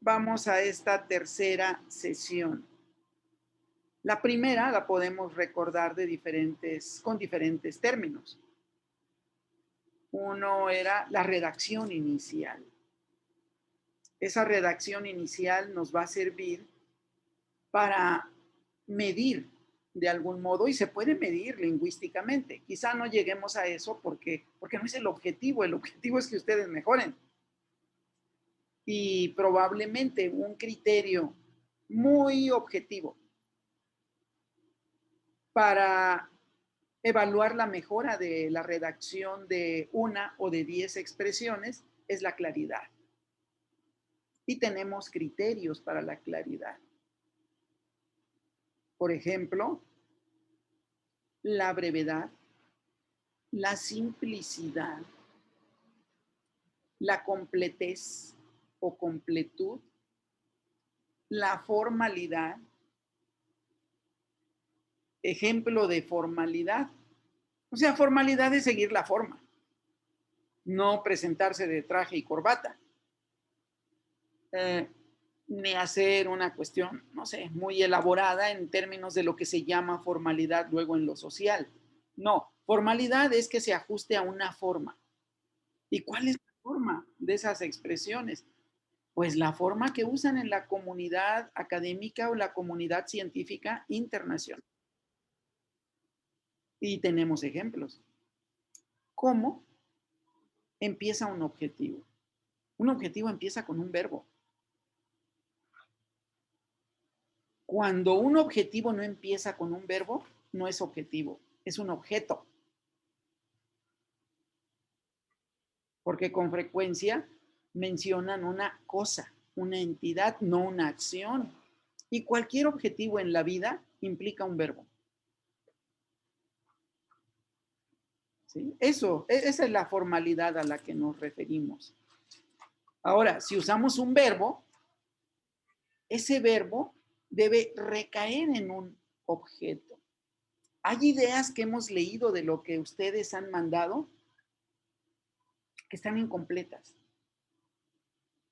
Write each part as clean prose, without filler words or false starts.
vamos a esta tercera sesión. La primera la podemos recordar con diferentes términos. Uno era la redacción inicial. Esa redacción inicial nos va a servir para medir de algún modo, y se puede medir lingüísticamente. Quizá no lleguemos a eso porque no es el objetivo es que ustedes mejoren. Y probablemente un criterio muy objetivo para evaluar la mejora de la redacción de una o de 10 expresiones es la claridad. Y tenemos criterios para la claridad. Por ejemplo, la brevedad, la simplicidad, la completez o completud, la formalidad. Ejemplo de formalidad. O sea, formalidad es seguir la forma, no presentarse de traje y corbata, ni hacer una cuestión, no sé, muy elaborada en términos de lo que se llama formalidad luego en lo social. No, formalidad es que se ajuste a una forma. ¿Y cuál es la forma de esas expresiones? Pues la forma que usan en la comunidad académica o la comunidad científica internacional. Y tenemos ejemplos. ¿Cómo empieza un objetivo? Un objetivo empieza con un verbo. Cuando un objetivo no empieza con un verbo, no es objetivo, es un objeto. Porque con frecuencia mencionan una cosa, una entidad, no una acción. Y cualquier objetivo en la vida implica un verbo. ¿Sí? Esa es la formalidad a la que nos referimos. Ahora, si usamos un verbo, ese verbo debe recaer en un objeto. Hay ideas que hemos leído de lo que ustedes han mandado que están incompletas.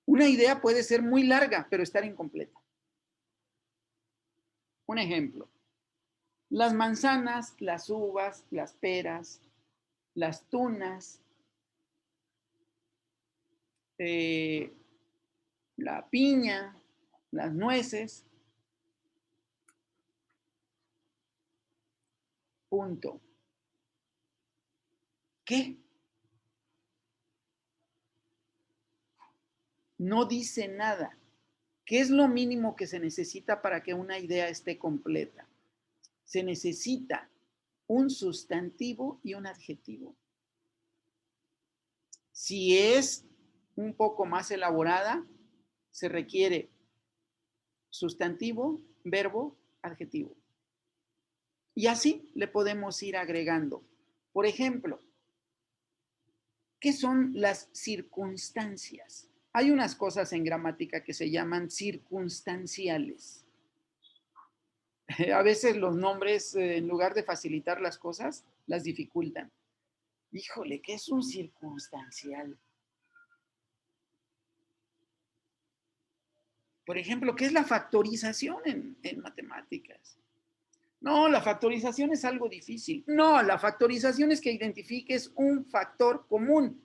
Una idea puede ser muy larga, pero estar incompleta. Un ejemplo, las manzanas, las uvas, las peras, las tunas, la piña, las nueces, punto. ¿Qué? No dice nada. ¿Qué es lo mínimo que se necesita para que una idea esté completa? Se necesita un sustantivo y un adjetivo. Si es un poco más elaborada, se requiere sustantivo, verbo, adjetivo. Y así le podemos ir agregando. Por ejemplo, ¿qué son las circunstancias? Hay unas cosas en gramática que se llaman circunstanciales. A veces los nombres, en lugar de facilitar las cosas, las dificultan. Híjole, ¿qué es un circunstancial? Por ejemplo, ¿qué es la factorización en matemáticas? No, la factorización es algo difícil. No, la factorización es que identifiques un factor común.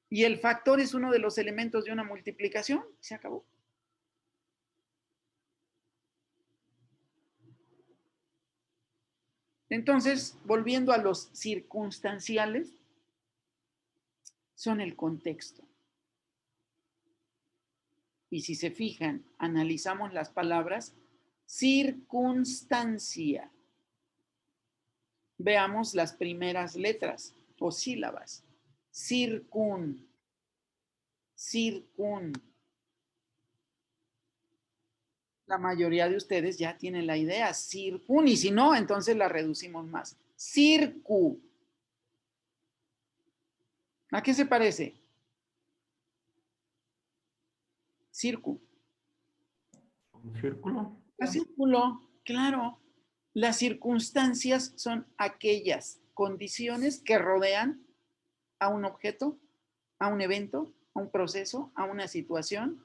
Y el factor es uno de los elementos de una multiplicación. Se acabó. Entonces, volviendo a los circunstanciales, son el contexto. Y si se fijan, analizamos las palabras, circunstancia. Veamos las primeras letras o sílabas. Circun. La mayoría de ustedes ya tienen la idea, circun, y si no, entonces la reducimos más. Circu. ¿A qué se parece? Circu. ¿Un círculo? A círculo, claro. Las circunstancias son aquellas condiciones que rodean a un objeto, a un evento a un proceso, a una situación,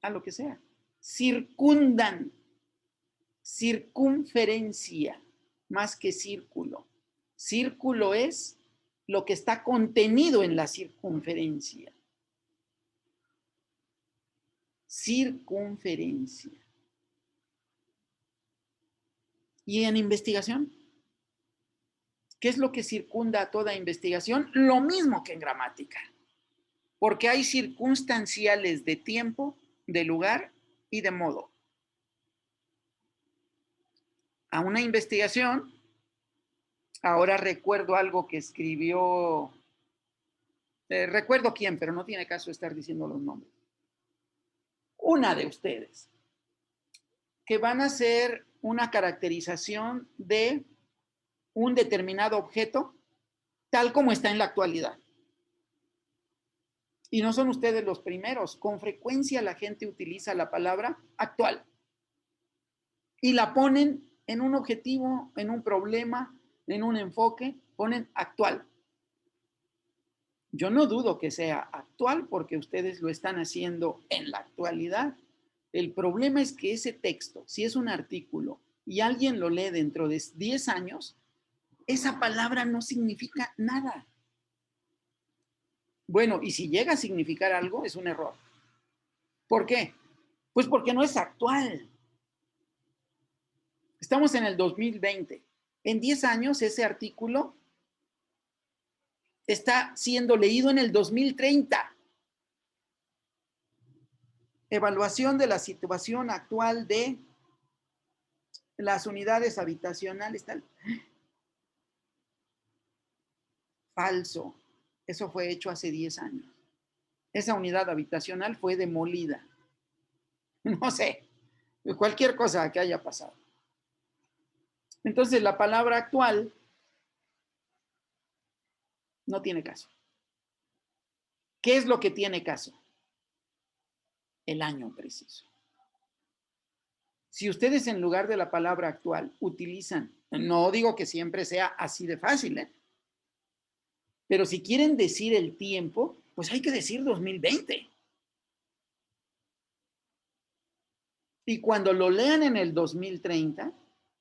a lo que sea. Circundan, circunferencia, más que círculo. Círculo es lo que está contenido en la circunferencia. Circunferencia. ¿Y en investigación? ¿Qué es lo que circunda a toda investigación? Lo mismo que en gramática. Porque hay circunstanciales de tiempo, de lugar y de modo. A una investigación, ahora recuerdo algo que escribió, recuerdo quién, pero no tiene caso estar diciendo los nombres. Una de ustedes, que van a hacer una caracterización de un determinado objeto, tal como está en la actualidad. Y no son ustedes los primeros. Con frecuencia la gente utiliza la palabra actual y la ponen en un objetivo, en un problema, en un enfoque, ponen actual. Yo no dudo que sea actual porque ustedes lo están haciendo en la actualidad. El problema es que ese texto, si es un artículo y alguien lo lee dentro de 10 años, esa palabra no significa nada. Bueno, y si llega a significar algo, es un error. ¿Por qué? Pues porque no es actual. Estamos en el 2020. En 10 años ese artículo está siendo leído en el 2030. Evaluación de la situación actual de las unidades habitacionales. Tal. Falso. Eso fue hecho hace 10 años. Esa unidad habitacional fue demolida. No sé, cualquier cosa que haya pasado. Entonces, la palabra actual no tiene caso. ¿Qué es lo que tiene caso? El año preciso. Si ustedes en lugar de la palabra actual utilizan, no digo que siempre sea así de fácil, ¿eh? Pero si quieren decir el tiempo, pues hay que decir 2020. Y cuando lo lean en el 2030,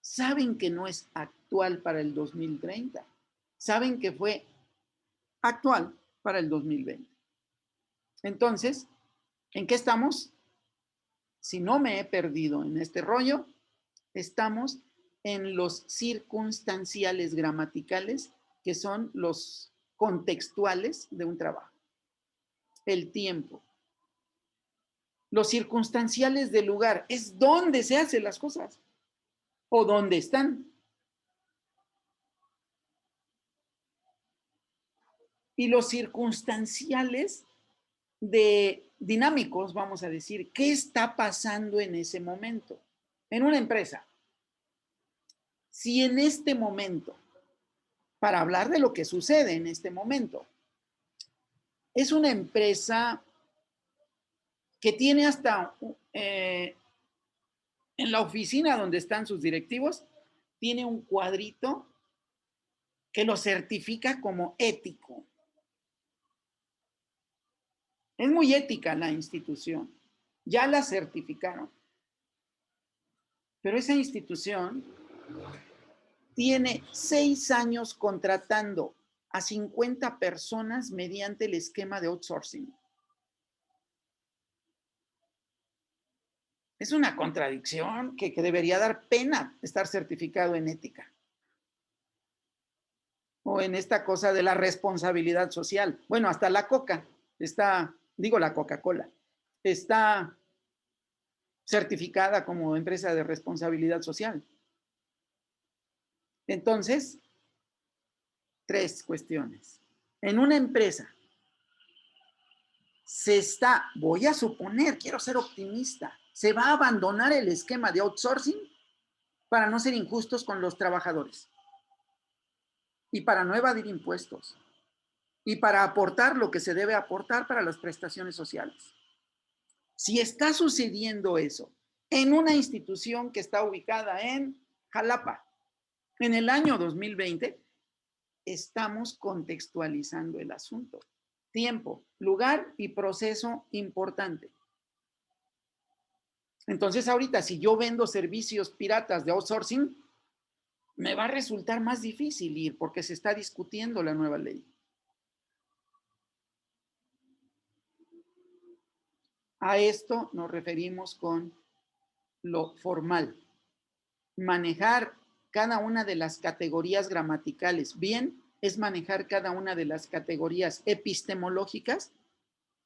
saben que no es actual para el 2030. Saben que fue actual para el 2020. Entonces, ¿en qué estamos? Si no me he perdido en este rollo, estamos en los circunstanciales gramaticales, que son los contextuales de un trabajo. El tiempo. Los circunstanciales del lugar es donde se hacen las cosas o donde están. Y los circunstanciales de dinámicos, vamos a decir, ¿qué está pasando en ese momento? En una empresa, si en este momento, para hablar de lo que sucede en este momento, es una empresa que tiene hasta en la oficina donde están sus directivos, tiene un cuadrito que lo certifica como ético. Es muy ética la institución, ya la certificaron. Pero esa institución tiene 6 años contratando a 50 personas mediante el esquema de outsourcing. Es una contradicción que debería dar pena estar certificado en ética. O en esta cosa de la responsabilidad social. Bueno, hasta la Coca está, digo la Coca-Cola, está certificada como empresa de responsabilidad social. Entonces, 3 cuestiones. En una empresa se está, voy a suponer, quiero ser optimista, se va a abandonar el esquema de outsourcing para no ser injustos con los trabajadores y para no evadir impuestos y para aportar lo que se debe aportar para las prestaciones sociales. Si está sucediendo eso en una institución que está ubicada en Jalapa, en el año 2020, estamos contextualizando el asunto. tiempo, lugar y proceso importante. Entonces, ahorita, si yo vendo servicios piratas de outsourcing, me va a resultar más difícil ir porque se está discutiendo la nueva ley. A esto nos referimos con lo formal. Manejar cada una de las categorías gramaticales bien es manejar cada una de las categorías epistemológicas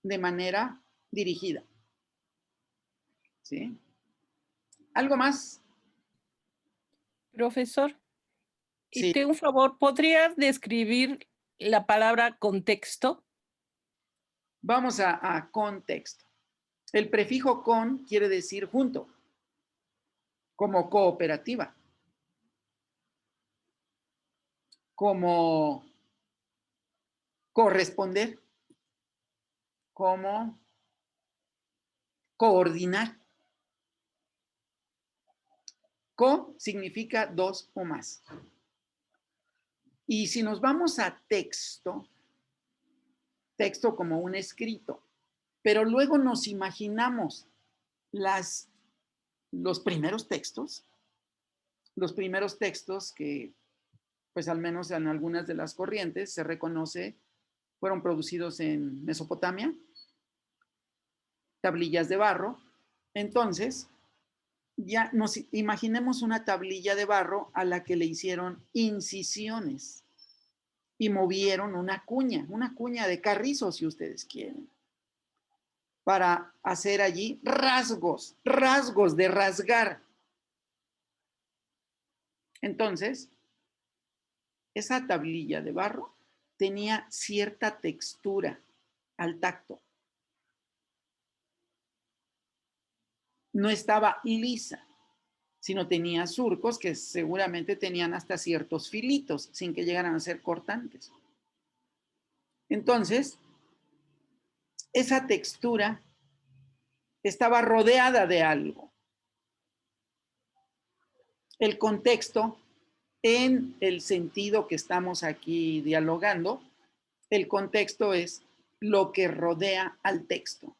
de manera dirigida. ¿Sí? ¿Algo más? Profesor, y Sí. te un favor, ¿podrías describir la palabra contexto? Vamos a contexto. El prefijo con quiere decir junto, como cooperativa, como corresponder, como coordinar. Co significa dos o más. Y si nos vamos a texto, texto como un escrito, pero luego nos imaginamos los primeros textos que, pues al menos en algunas de las corrientes se reconoce, fueron producidos en Mesopotamia, tablillas de barro. Entonces, ya nos imaginemos una tablilla de barro a la que le hicieron incisiones y movieron una cuña de carrizo, si ustedes quieren, para hacer allí rasgos de rasgar. Entonces, esa tablilla de barro tenía cierta textura al tacto. No estaba lisa, sino tenía surcos que seguramente tenían hasta ciertos filitos, sin que llegaran a ser cortantes. Entonces, esa textura estaba rodeada de algo. El contexto, en el sentido que estamos aquí dialogando, el contexto es lo que rodea al texto.